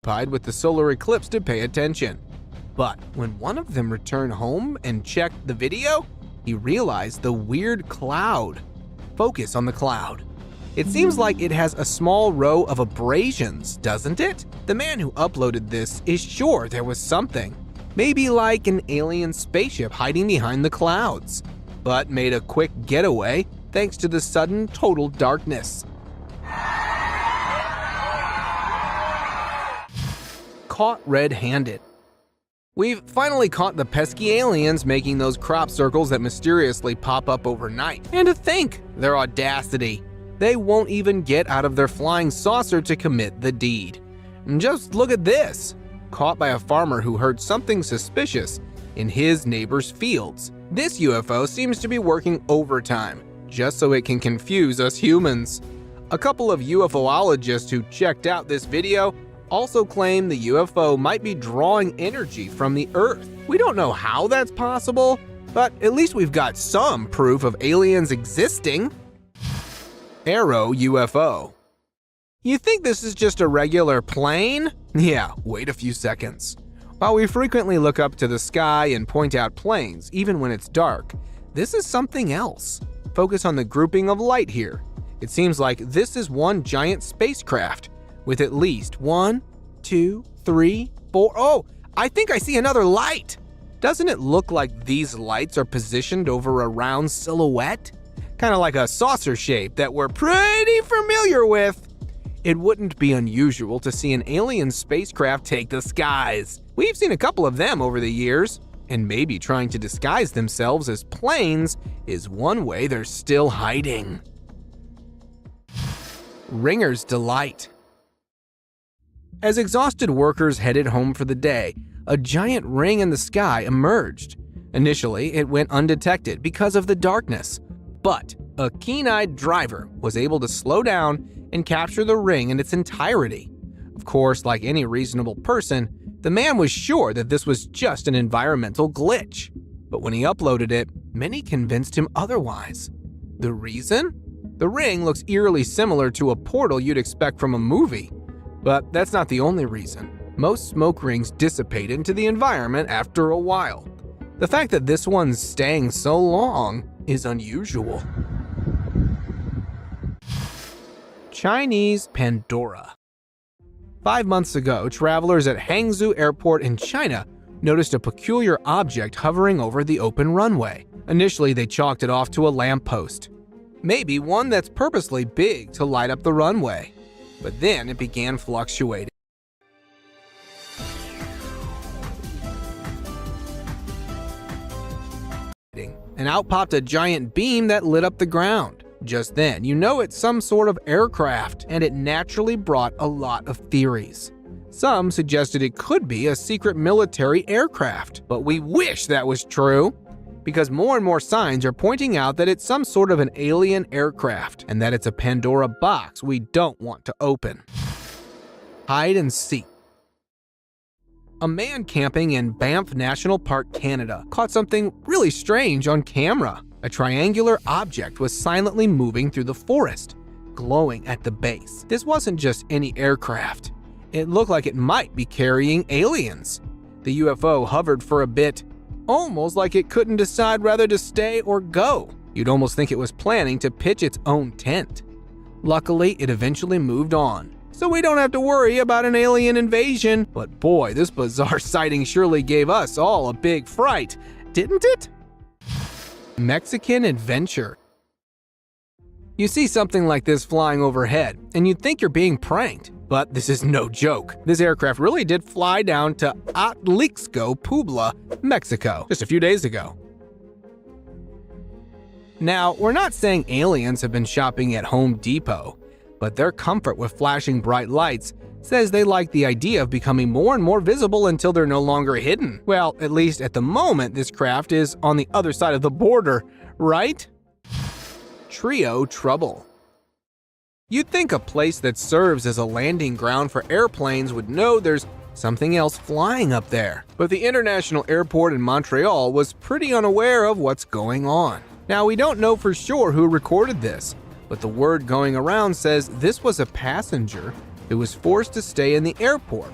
with the solar eclipse to pay attention. But when one of them returned home and checked the video, he realized the weird cloud. Focus on the cloud. It seems like it has a small row of abrasions, doesn't it? The man who uploaded this is sure there was something, maybe like an alien spaceship hiding behind the clouds, but made a quick getaway thanks to the sudden total darkness. Caught red-handed. We've finally caught the pesky aliens making those crop circles that mysteriously pop up overnight. And to think, their audacity. They won't even get out of their flying saucer to commit the deed. And just look at this. Caught by a farmer who heard something suspicious in his neighbor's fields. This UFO seems to be working overtime, just so it can confuse us humans. A couple of UFOologists who checked out this video also claim the UFO might be drawing energy from the Earth. We don't know how that's possible, but at least we've got some proof of aliens existing. Arrow UFO. You think this is just a regular plane? Yeah, wait a few seconds. While we frequently look up to the sky and point out planes, even when it's dark, this is something else. Focus on the grouping of light here. It seems like this is one giant spacecraft with at least 1, 2, 3, 4. Oh, I think I see another light. Doesn't it look like these lights are positioned over a round silhouette? Kind of like a saucer shape that we're pretty familiar with. It wouldn't be unusual to see an alien spacecraft take the skies. We've seen a couple of them over the years, and maybe trying to disguise themselves as planes is one way they're still hiding. Ringer's Delight. As exhausted workers headed home for the day, a giant ring in the sky emerged. Initially, it went undetected because of the darkness, but a keen-eyed driver was able to slow down and capture the ring in its entirety. Of course, like any reasonable person, the man was sure that this was just an environmental glitch. But when he uploaded it, many convinced him otherwise. The reason? The ring looks eerily similar to a portal you'd expect from a movie. But that's not the only reason. Most smoke rings dissipate into the environment after a while. The fact that this one's staying so long is unusual. Chinese Pandora. 5 months ago, travelers at Hangzhou Airport in China noticed a peculiar object hovering over the open runway. Initially, they chalked it off to a lamppost. Maybe one that's purposely big to light up the runway. But then it began fluctuating. And out popped a giant beam that lit up the ground. Just then, you know it's some sort of aircraft, and it naturally brought a lot of theories. Some suggested it could be a secret military aircraft, but we wish that was true, because more and more signs are pointing out that it's some sort of an alien aircraft, and that it's a Pandora box we don't want to open. Hide and seek. A man camping in Banff National Park, Canada, caught something really strange on camera. A triangular object was silently moving through the forest, glowing at the base. This wasn't just any aircraft. It looked like it might be carrying aliens. The UFO hovered for a bit, almost like it couldn't decide whether to stay or go. You'd almost think it was planning to pitch its own tent. Luckily, it eventually moved on, so we don't have to worry about an alien invasion. But boy, this bizarre sighting surely gave us all a big fright, didn't it? Mexican Adventure. You see something like this flying overhead, and you'd think you're being pranked. But this is no joke. This aircraft really did fly down to Atlixco, Puebla, Mexico, just a few days ago. Now, we're not saying aliens have been shopping at Home Depot, but their comfort with flashing bright lights says they like the idea of becoming more and more visible until they're no longer hidden. Well, at least at the moment, this craft is on the other side of the border, right? Trio Trouble. You'd think a place that serves as a landing ground for airplanes would know there's something else flying up there. But the international airport in Montreal was pretty unaware of what's going on. Now, we don't know for sure who recorded this, but the word going around says this was a passenger who was forced to stay in the airport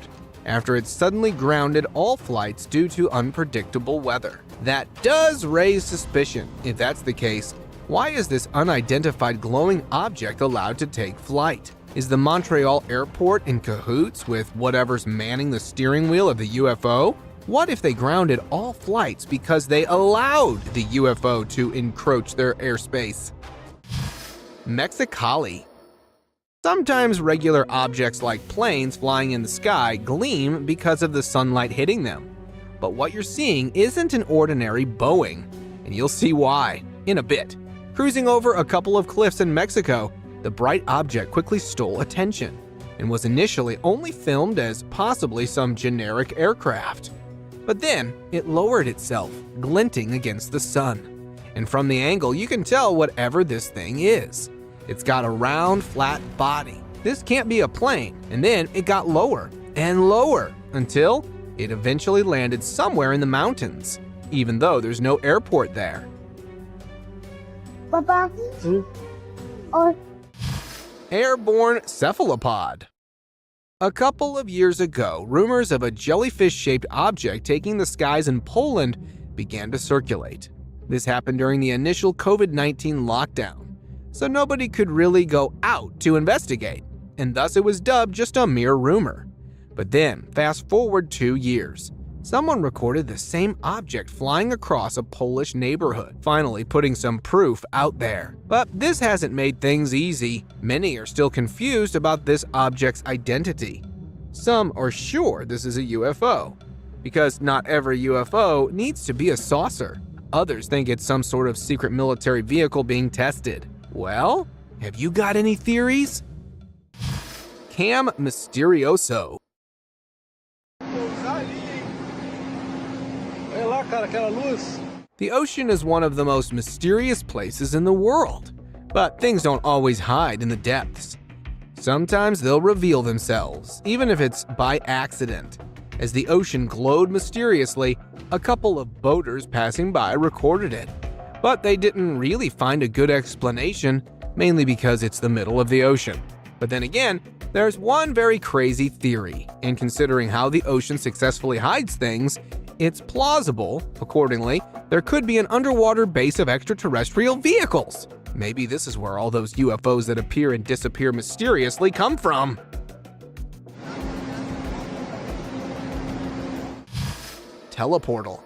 after it suddenly grounded all flights due to unpredictable weather. That does raise suspicion. If that's the case, why is this unidentified glowing object allowed to take flight? Is the Montreal airport in cahoots with whatever's manning the steering wheel of the UFO? What if they grounded all flights because they allowed the UFO to encroach their airspace? Mexicali. Sometimes regular objects like planes flying in the sky gleam because of the sunlight hitting them. But what you're seeing isn't an ordinary Boeing, and you'll see why in a bit. Cruising over a couple of cliffs in Mexico, the bright object quickly stole attention and was initially only filmed as possibly some generic aircraft. But then it lowered itself, glinting against the sun. And from the angle, you can tell whatever this thing is. It's got a round, flat body. This can't be a plane. And then it got lower and lower until it eventually landed somewhere in the mountains, even though there's no airport there. Papa? Or Airborne cephalopod. A couple of years ago, rumors of a jellyfish-shaped object taking the skies in Poland began to circulate. This happened during the initial COVID-19 lockdown, so nobody could really go out to investigate, and thus it was dubbed just a mere rumor. But then, fast forward 2 years, someone recorded the same object flying across a Polish neighborhood, finally putting some proof out there. But this hasn't made things easy. Many are still confused about this object's identity. Some are sure this is a UFO, because not every UFO needs to be a saucer. Others think it's some sort of secret military vehicle being tested. Well, have you got any theories? Cam Mysterioso. The ocean is one of the most mysterious places in the world, but things don't always hide in the depths. Sometimes they'll reveal themselves, even if it's by accident. As the ocean glowed mysteriously, a couple of boaters passing by recorded it. But they didn't really find a good explanation, mainly because it's the middle of the ocean. But then again, there's one very crazy theory, and considering how the ocean successfully hides things, it's plausible, accordingly, there could be an underwater base of extraterrestrial vehicles. Maybe this is where all those UFOs that appear and disappear mysteriously come from. Teleportal.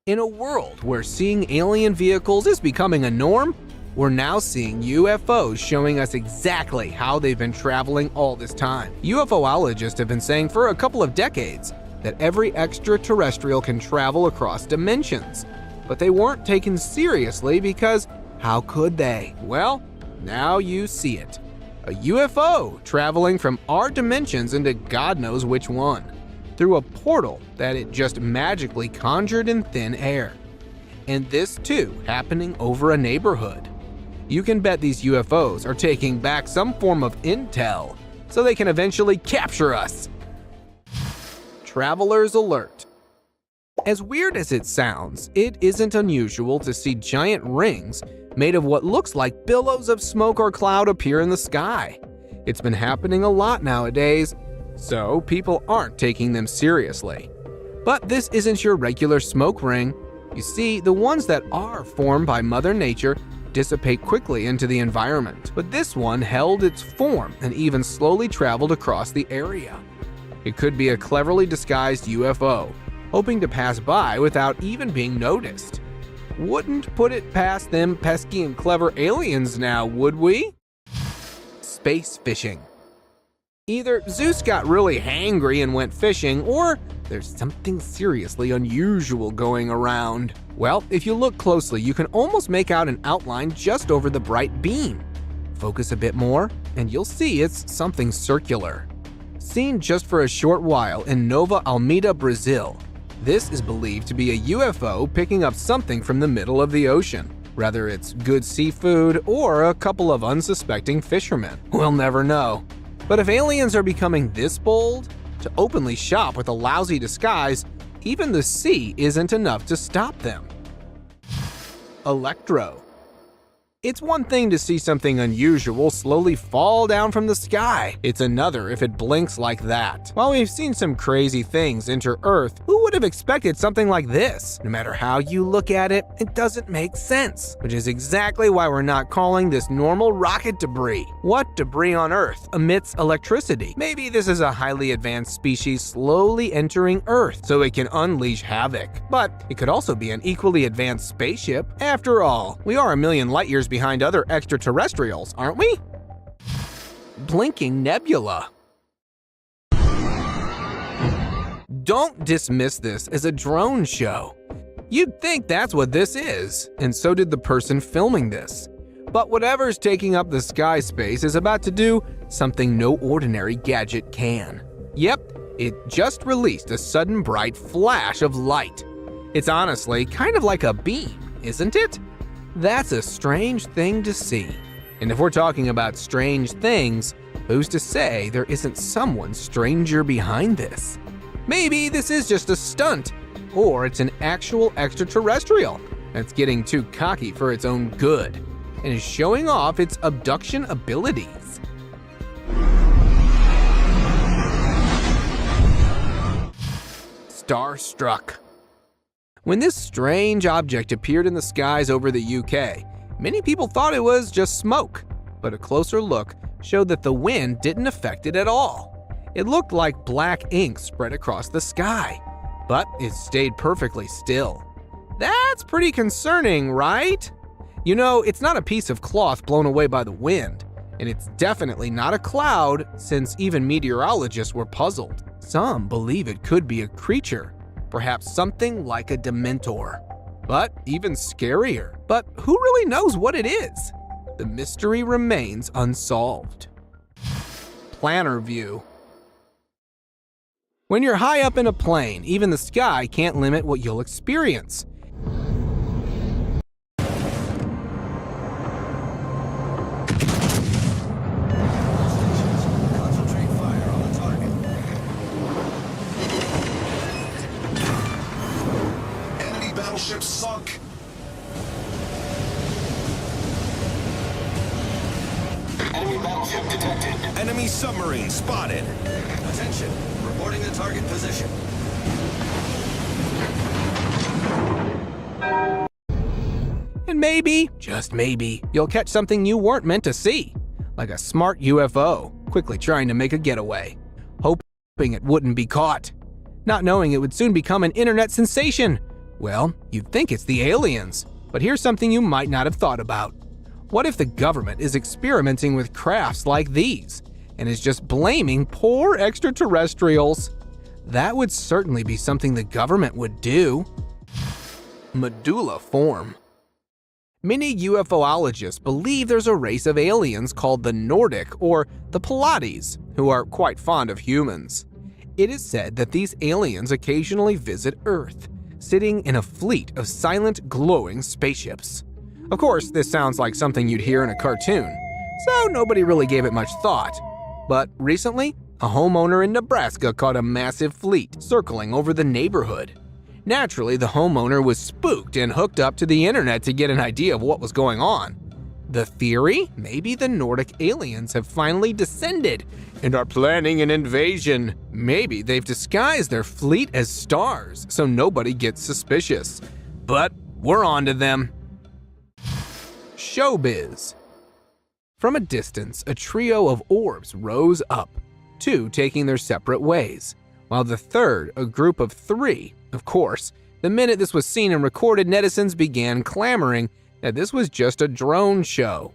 In a world where seeing alien vehicles is becoming a norm, we're now seeing UFOs showing us exactly how they've been traveling all this time. UFOologists have been saying for a couple of decades that every extraterrestrial can travel across dimensions, but they weren't taken seriously because how could they? Well, now you see it. A UFO traveling from our dimensions into God knows which one, through a portal that it just magically conjured in thin air. And this too happening over a neighborhood. You can bet these UFOs are taking back some form of intel so they can eventually capture us. Traveler's alert. As weird as it sounds, it isn't unusual to see giant rings made of what looks like billows of smoke or cloud appear in the sky. It's been happening a lot nowadays, so people aren't taking them seriously. But this isn't your regular smoke ring. You see, the ones that are formed by Mother Nature dissipate quickly into the environment, but this one held its form and even slowly traveled across the area. It could be a cleverly disguised UFO, hoping to pass by without even being noticed. Wouldn't put it past them pesky and clever aliens now, would we? Space fishing. Either Zeus got really hangry and went fishing, or there's something seriously unusual going around. Well, if you look closely, you can almost make out an outline just over the bright beam. Focus a bit more, and you'll see it's something circular. Seen just for a short while in Nova Almeida, Brazil, this is believed to be a UFO picking up something from the middle of the ocean. Whether it's good seafood or a couple of unsuspecting fishermen, we'll never know. But if aliens are becoming this bold, to openly shop with a lousy disguise, even the sea isn't enough to stop them. Electro. It's one thing to see something unusual slowly fall down from the sky. It's another if it blinks like that. While we've seen some crazy things enter Earth, who would have expected something like this? No matter how you look at it, it doesn't make sense, which is exactly why we're not calling this normal rocket debris. What debris on Earth emits electricity? Maybe this is a highly advanced species slowly entering Earth so it can unleash havoc. But it could also be an equally advanced spaceship. After all, we are a million light years behind other extraterrestrials, aren't we? Blinking nebula. Don't dismiss this as a drone show. You'd think that's what this is, and so did the person filming this. But whatever's taking up the sky space is about to do something no ordinary gadget can. Yep, it just released a sudden bright flash of light. It's honestly kind of like a beam, isn't it? That's a strange thing to see. And if we're talking about strange things, who's to say there isn't someone stranger behind this? Maybe this is just a stunt, or it's an actual extraterrestrial that's getting too cocky for its own good and is showing off its abduction abilities. Starstruck. When this strange object appeared in the skies over the UK, many people thought it was just smoke, but a closer look showed that the wind didn't affect it at all. It looked like black ink spread across the sky, but it stayed perfectly still. That's pretty concerning, right? You know, it's not a piece of cloth blown away by the wind, and it's definitely not a cloud, since even meteorologists were puzzled. Some believe it could be a creature, perhaps something like a Dementor. But even scarier. But who really knows what it is? The mystery remains unsolved. Planner view. When you're high up in a plane, even the sky can't limit what you'll experience. Battleship sunk. Enemy battleship detected. Enemy submarine spotted. Attention, reporting the target position. And maybe, just maybe, you'll catch something you weren't meant to see, like a smart UFO quickly trying to make a getaway, hoping it wouldn't be caught, not knowing it would soon become an internet sensation. Well, you'd think it's the aliens, but here's something you might not have thought about. What if the government is experimenting with crafts like these and is just blaming poor extraterrestrials? That would certainly be something the government would do. Medulla form. Many UFOologists believe there's a race of aliens called the Nordic or the Pleiades, who are quite fond of humans. It is said that these aliens occasionally visit Earth, sitting in a fleet of silent, glowing spaceships. Of course, this sounds like something you'd hear in a cartoon, so nobody really gave it much thought. But recently, a homeowner in Nebraska caught a massive fleet circling over the neighborhood. Naturally, the homeowner was spooked and hooked up to the internet to get an idea of what was going on. The theory? Maybe the Nordic aliens have finally descended and are planning an invasion. Maybe they've disguised their fleet as stars so nobody gets suspicious. But we're on to them. Showbiz. From a distance, a trio of orbs rose up, two taking their separate ways, while the third, a group of three. Of course, the minute this was seen and recorded, netizens began clamoring that this was just a drone show.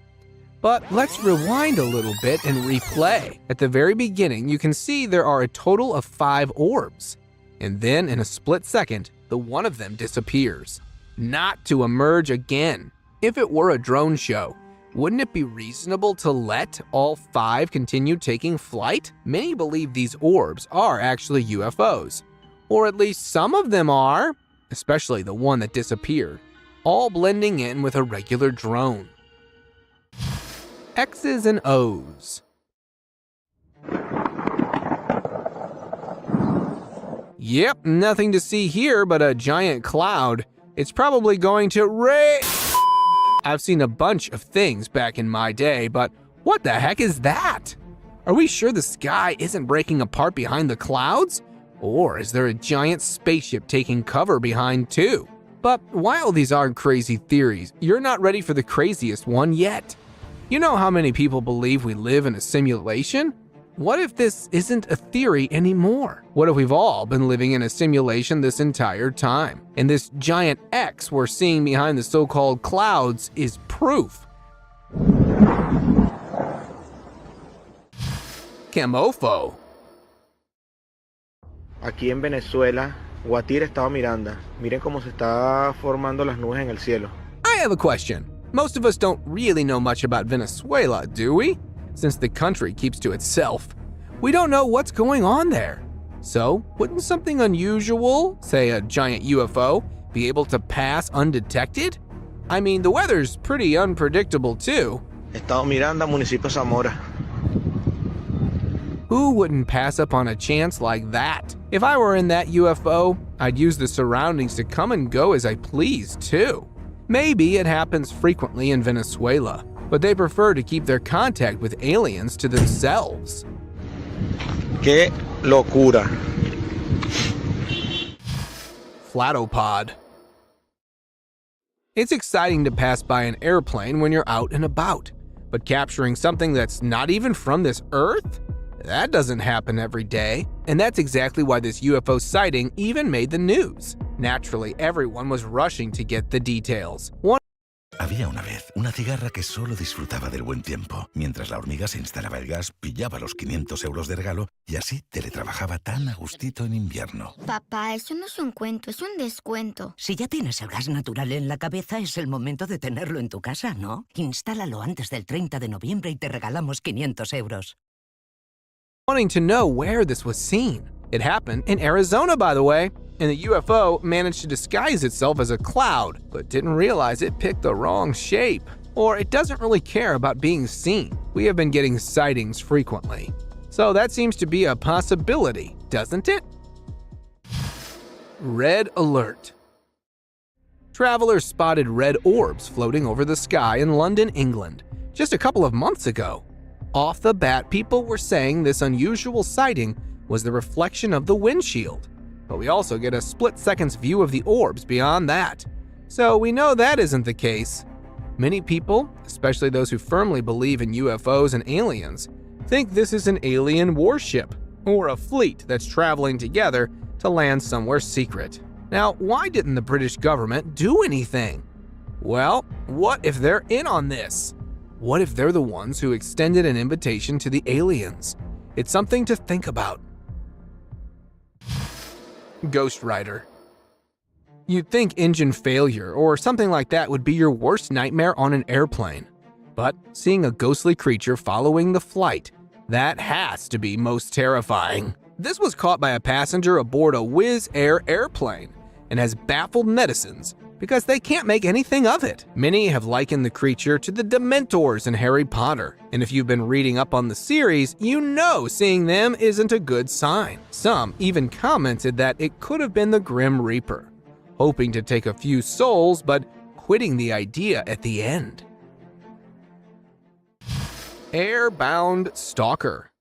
But let's rewind a little bit and replay. At the very beginning, you can see there are a total of 5 orbs. And then in a split second, the one of them disappears, not to emerge again. If it were a drone show, wouldn't it be reasonable to let all 5 continue taking flight? Many believe these orbs are actually UFOs, or at least some of them are, especially the one that disappeared, all blending in with a regular drone. X's and O's. Yep, nothing to see here but a giant cloud. It's probably going to rain. I've seen a bunch of things back in my day, but what the heck is that? Are we sure the sky isn't breaking apart behind the clouds? Or is there a giant spaceship taking cover behind too? But while these are crazy theories, you're not ready for the craziest one yet. You know how many people believe we live in a simulation? What if this isn't a theory anymore? What if we've all been living in a simulation this entire time? And this giant X we're seeing behind the so-called clouds is proof. UFO. Aquí en Venezuela, Guatire, Estado Miranda. Miren cómo se está formando las nubes en el cielo. I have a question. Most of us don't really know much about Venezuela, do we? Since the country keeps to itself, we don't know what's going on there. So, wouldn't something unusual, say a giant UFO, be able to pass undetected? I mean, the weather's pretty unpredictable too. Estado Miranda, municipio Zamora. Who wouldn't pass up on a chance like that? If I were in that UFO, I'd use the surroundings to come and go as I please too. Maybe it happens frequently in Venezuela, but they prefer to keep their contact with aliens to themselves. ¡Qué locura! Flatopod. It's exciting to pass by an airplane when you're out and about, but capturing something that's not even from this Earth? That doesn't happen every day, and that's exactly why this UFO sighting even made the news. Naturally, everyone was rushing to get the details. Había una vez una cigarra que solo disfrutaba del buen tiempo. Mientras la hormiga se instalaba el gas, pillaba los 500 euros de regalo y así teletrabajaba tan a gustito en invierno. Papá, eso no es un cuento, es un descuento. Si ya tienes el gas natural en la cabeza, es el momento de tenerlo en tu casa, ¿no? Instálalo antes del 30 de noviembre y te regalamos 500 euros. Wanting to know where this was seen. It happened in Arizona, by the way, and the UFO managed to disguise itself as a cloud, but didn't realize it picked the wrong shape. Or it doesn't really care about being seen. We have been getting sightings frequently. So that seems to be a possibility, doesn't it? Red alert. Travelers spotted red orbs floating over the sky in London, England, just a couple of months ago. Off the bat, people were saying this unusual sighting was the reflection of the windshield. But we also get a split-second's view of the orbs beyond that. So we know that isn't the case. Many people, especially those who firmly believe in UFOs and aliens, think this is an alien warship or a fleet that's traveling together to land somewhere secret. Now, why didn't the British government do anything? Well, what if they're in on this? What if they're the ones who extended an invitation to the aliens? It's something to think about. Ghost Rider. You'd think engine failure or something like that would be your worst nightmare on an airplane. But seeing a ghostly creature following the flight, that has to be most terrifying. This was caught by a passenger aboard a Wizz Air airplane and has baffled netizens because they can't make anything of it. Many have likened the creature to the Dementors in Harry Potter, and if you've been reading up on the series, you know seeing them isn't a good sign. Some even commented that it could have been the Grim Reaper, hoping to take a few souls but quitting the idea at the end. Airbound Stalker.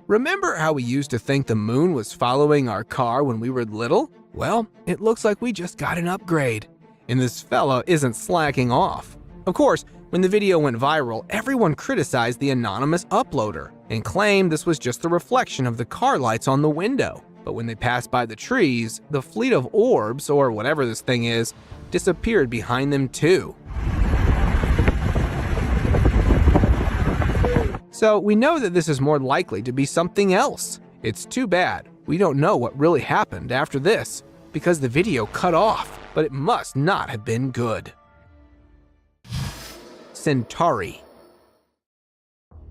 Remember how we used to think the moon was following our car when we were little? Well, it looks like we just got an upgrade, and this fella isn't slacking off. Of course, when the video went viral, everyone criticized the anonymous uploader and claimed this was just the reflection of the car lights on the window. But when they passed by the trees, the fleet of orbs, or whatever this thing is, disappeared behind them too. So we know that this is more likely to be something else. It's too bad we don't know what really happened after this, because the video cut off, but it must not have been good. Centauri.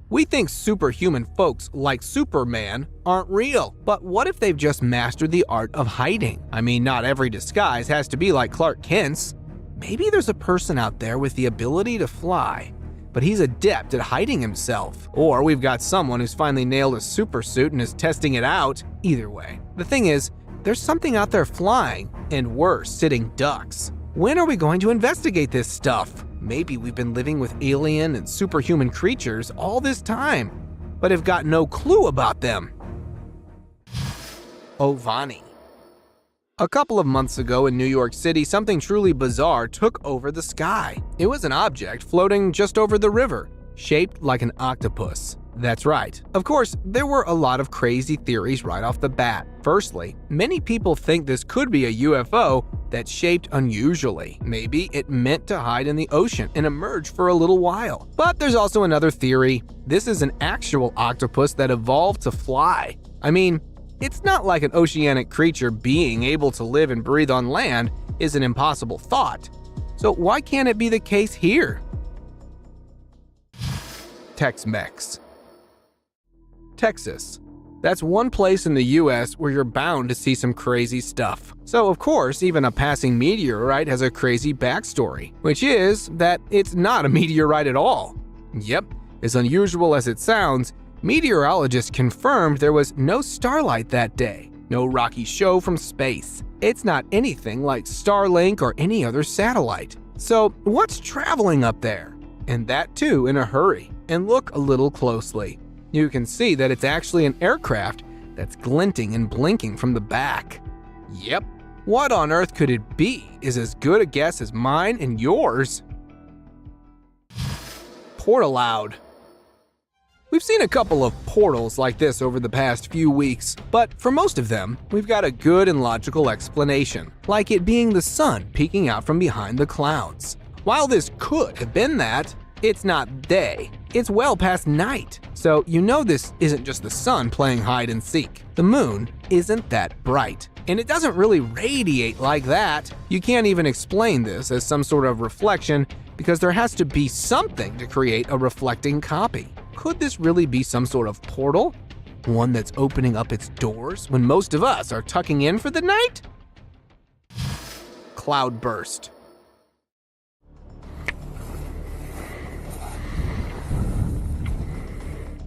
We think superhuman folks like Superman aren't real, but what if they've just mastered the art of hiding? I mean, not every disguise has to be like Clark Kent's. Maybe there's a person out there with the ability to fly, but he's adept at hiding himself. Or we've got someone who's finally nailed a super suit and is testing it out. Either way, the thing is, there's something out there flying, and we're sitting ducks. When are we going to investigate this stuff? Maybe we've been living with alien and superhuman creatures all this time, but have got no clue about them. Ovani. A couple of months ago in New York City, something truly bizarre took over the sky. It was an object floating just over the river, shaped like an octopus. That's right. Of course, there were a lot of crazy theories right off the bat. Firstly, many people think this could be a UFO that's shaped unusually. Maybe it meant to hide in the ocean and emerge for a little while. But there's also another theory. This is an actual octopus that evolved to fly. I mean, it's not like an oceanic creature being able to live and breathe on land is an impossible thought. So why can't it be the case here? Tex-Mex. Texas. That's one place in the US where you're bound to see some crazy stuff. So of course, even a passing meteorite has a crazy backstory, which is that it's not a meteorite at all. Yep, as unusual as it sounds, meteorologists confirmed there was no starlight that day, no rocky show from space. It's not anything like Starlink or any other satellite. So what's traveling up there? And that too in a hurry. And look a little closely. You can see that it's actually an aircraft that's glinting and blinking from the back. Yep, what on earth could it be is as good a guess as mine and yours. Portaloud. We've seen a couple of portals like this over the past few weeks, but for most of them, we've got a good and logical explanation, like it being the sun peeking out from behind the clouds. While this could have been that, it's not day. It's well past night, so you know this isn't just the sun playing hide and seek. The moon isn't that bright, and it doesn't really radiate like that. You can't even explain this as some sort of reflection because there has to be something to create a reflecting copy. Could this really be some sort of portal? One that's opening up its doors when most of us are tucking in for the night? Cloudburst.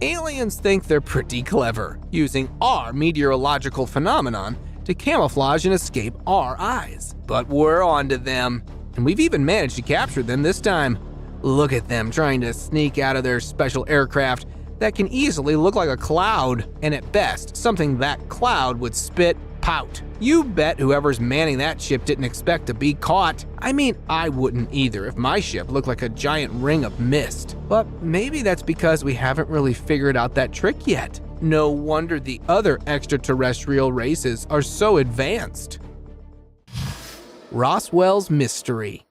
Aliens think they're pretty clever, using our meteorological phenomenon to camouflage and escape our eyes. But we're onto them, and we've even managed to capture them this time. Look at them trying to sneak out of their special aircraft that can easily look like a cloud, and at best, something that cloud would spit pout. You bet whoever's manning that ship didn't expect to be caught. I mean, I wouldn't either if my ship looked like a giant ring of mist. But maybe that's because we haven't really figured out that trick yet. No wonder the other extraterrestrial races are so advanced. Roswell's mystery.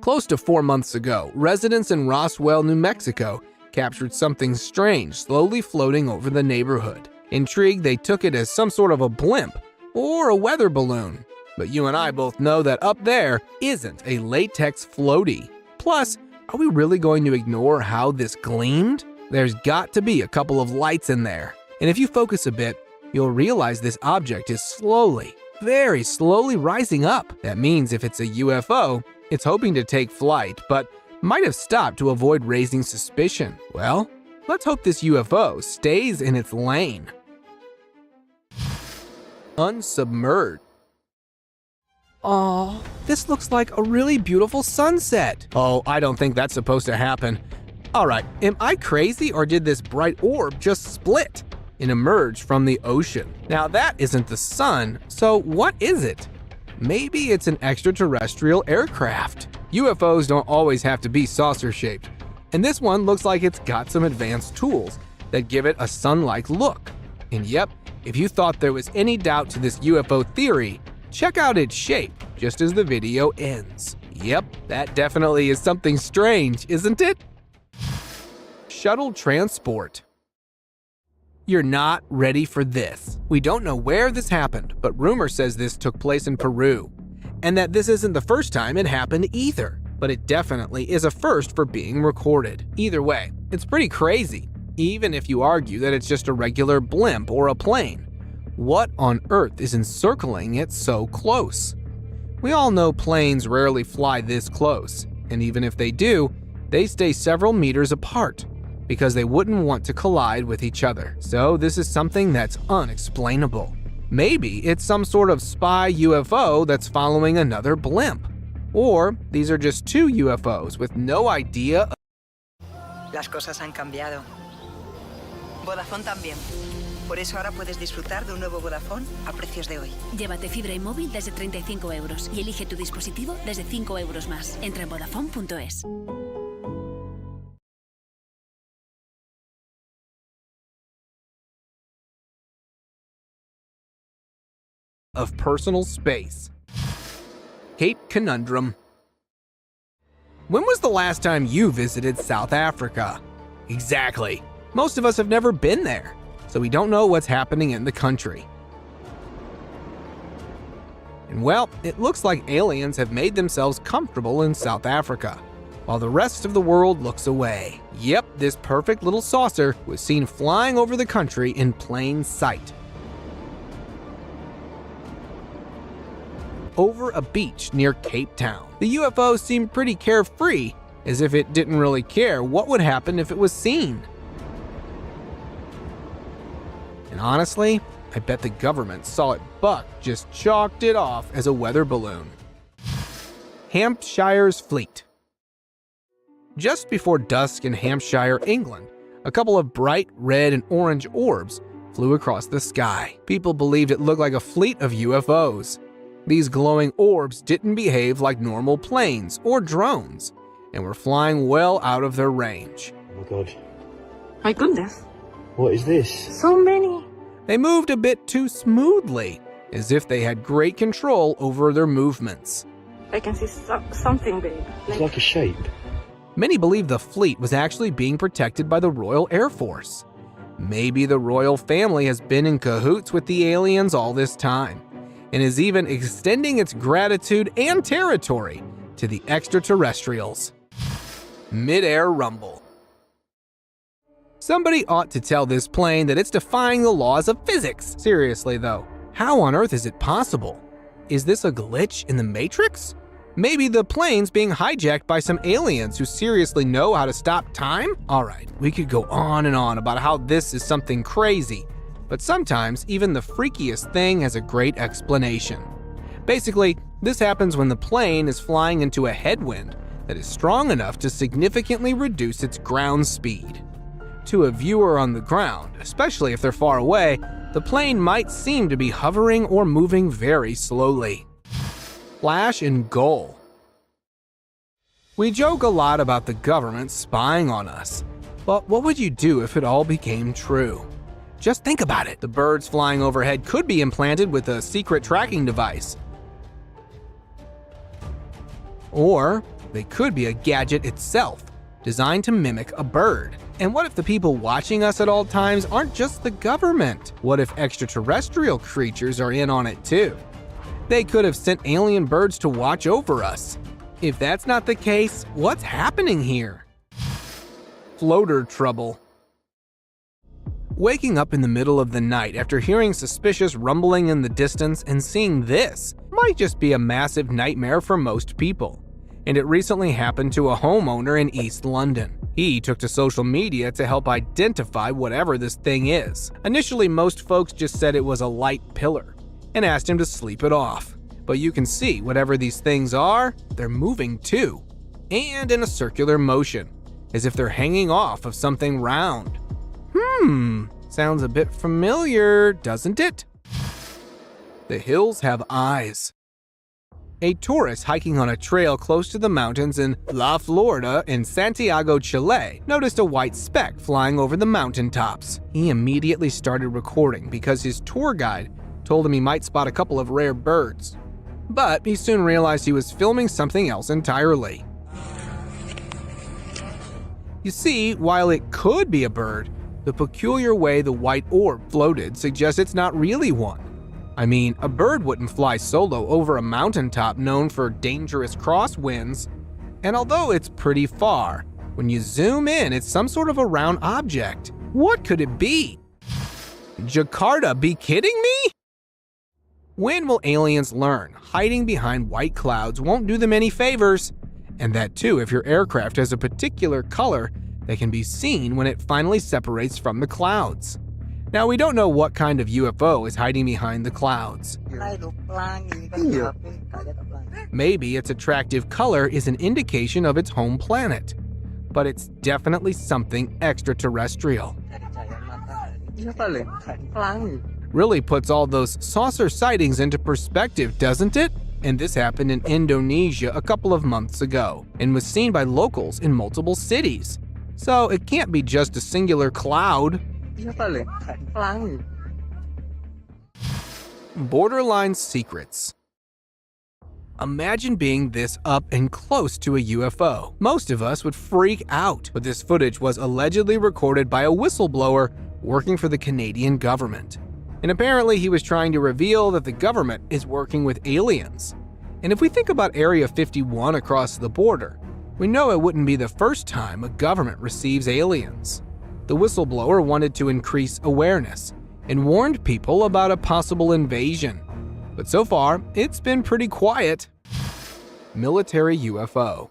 Close to 4 months ago, residents in Roswell, New Mexico, captured something strange slowly floating over the neighborhood. Intrigued, they took it as some sort of a blimp or a weather balloon. But you and I both know that up there isn't a latex floaty. Plus, are we really going to ignore how this gleamed? There's got to be a couple of lights in there. And if you focus a bit, you'll realize this object is slowly, very slowly rising up. That means if it's a UFO, it's hoping to take flight, but might have stopped to avoid raising suspicion. Well, let's hope this UFO stays in its lane. Unsubmerged. Aw, this looks like a really beautiful sunset. Oh, I don't think that's supposed to happen. Alright, am I crazy or did this bright orb just split and emerge from the ocean? Now that isn't the sun, so what is it? Maybe it's an extraterrestrial aircraft. UFOs don't always have to be saucer-shaped, and this one looks like it's got some advanced tools that give it a sun-like look. And yep, if you thought there was any doubt to this UFO theory, check out its shape just as the video ends. Yep, that definitely is something strange, isn't it? Shuttle transport. You're not ready for this. We don't know where this happened, but rumor says this took place in Peru, and that this isn't the first time it happened either, but it definitely is a first for being recorded. Either way, it's pretty crazy, even if you argue that it's just a regular blimp or a plane. What on earth is encircling it so close? We all know planes rarely fly this close, and even if they do, they stay several meters apart, because they wouldn't want to collide with each other. So this is something that's unexplainable. Maybe it's some sort of spy UFO that's following another blimp. Or these are just two UFOs with no idea. Las cosas han cambiado. Vodafone también. Por eso ahora puedes disfrutar de un nuevo Vodafone a precios de hoy. Llévate fibra y móvil desde 35 euros y elige tu dispositivo desde 5 euros más. Entra en Vodafone.es. Of personal space. Cape Conundrum. When was the last time you visited South Africa? Exactly. Most of us have never been there, so we don't know what's happening in the country. And well, it looks like aliens have made themselves comfortable in South Africa, while the rest of the world looks away. Yep, this perfect little saucer was seen flying over the country in plain sight. Over a beach near Cape Town. The UFO seemed pretty carefree, as if it didn't really care what would happen if it was seen. And honestly, I bet the government saw it buck, just chalked it off as a weather balloon. Hampshire's fleet. Just before dusk in Hampshire, England, a couple of bright red and orange orbs flew across the sky. People believed it looked like a fleet of UFOs. These glowing orbs didn't behave like normal planes or drones and were flying well out of their range. Oh my god. My goodness. What is this? So many. They moved a bit too smoothly, as if they had great control over their movements. I can see something big. It's like a shape. Many believe the fleet was actually being protected by the Royal Air Force. Maybe the royal family has been in cahoots with the aliens all this time, and is even extending its gratitude and territory to the extraterrestrials. Mid-air rumble. Somebody ought to tell this plane that it's defying the laws of physics. Seriously though, how on earth is it possible? Is this a glitch in the Matrix? Maybe the plane's being hijacked by some aliens who seriously know how to stop time? Alright, we could go on and on about how this is something crazy, but sometimes even the freakiest thing has a great explanation. Basically, this happens when the plane is flying into a headwind that is strong enough to significantly reduce its ground speed. To a viewer on the ground, especially if they're far away, the plane might seem to be hovering or moving very slowly. Flash and goal. We joke a lot about the government spying on us, but what would you do if it all became true? Just think about it. The birds flying overhead could be implanted with a secret tracking device. Or they could be a gadget itself, designed to mimic a bird. And what if the people watching us at all times aren't just the government? What if extraterrestrial creatures are in on it too? They could have sent alien birds to watch over us. If that's not the case, what's happening here? Floater trouble. Waking up in the middle of the night after hearing suspicious rumbling in the distance and seeing this might just be a massive nightmare for most people. And it recently happened to a homeowner in East London. He took to social media to help identify whatever this thing is. Initially, most folks just said it was a light pillar and asked him to sleep it off. But you can see whatever these things are, they're moving too, and in a circular motion, as if they're hanging off of something round. Sounds a bit familiar, doesn't it? The hills have eyes. A tourist hiking on a trail close to the mountains in La Florida in Santiago, Chile, noticed a white speck flying over the mountaintops. He immediately started recording because his tour guide told him he might spot a couple of rare birds. But he soon realized he was filming something else entirely. You see, while it could be a bird, the peculiar way the white orb floated suggests it's not really one. I mean, a bird wouldn't fly solo over a mountaintop known for dangerous crosswinds. And although it's pretty far, when you zoom in, it's some sort of a round object. What could it be? Jakarta, be kidding me? When will aliens learn hiding behind white clouds won't do them any favors? And that too if your aircraft has a particular color that can be seen when it finally separates from the clouds. Now, we don't know what kind of UFO is hiding behind the clouds. Maybe its attractive color is an indication of its home planet, but it's definitely something extraterrestrial. Really puts all those saucer sightings into perspective, doesn't it? And this happened in Indonesia a couple of months ago and was seen by locals in multiple cities. So it can't be just a singular cloud. Borderline secrets. Imagine being this up and close to a UFO. Most of us would freak out, but this footage was allegedly recorded by a whistleblower working for the Canadian government. And apparently he was trying to reveal that the government is working with aliens. And if we think about Area 51 across the border, we know it wouldn't be the first time a government receives aliens. The whistleblower wanted to increase awareness and warned people about a possible invasion. But so far, it's been pretty quiet. Military UFO.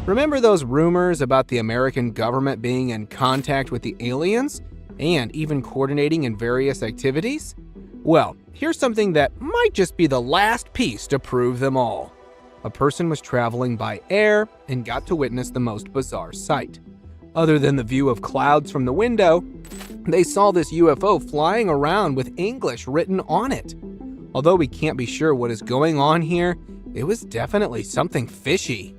Remember those rumors about the American government being in contact with the aliens and even coordinating in various activities? Well, here's something that might just be the last piece to prove them all. A person was traveling by air and got to witness the most bizarre sight. Other than the view of clouds from the window, they saw this UFO flying around with English written on it. Although we can't be sure what is going on here, it was definitely something fishy.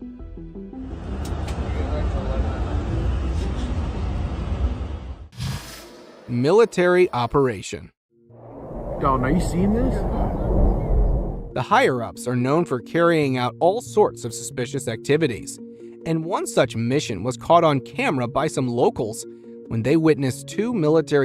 Military operation. Dom, are you seeing this? The higher-ups are known for carrying out all sorts of suspicious activities, and one such mission was caught on camera by some locals when they witnessed two military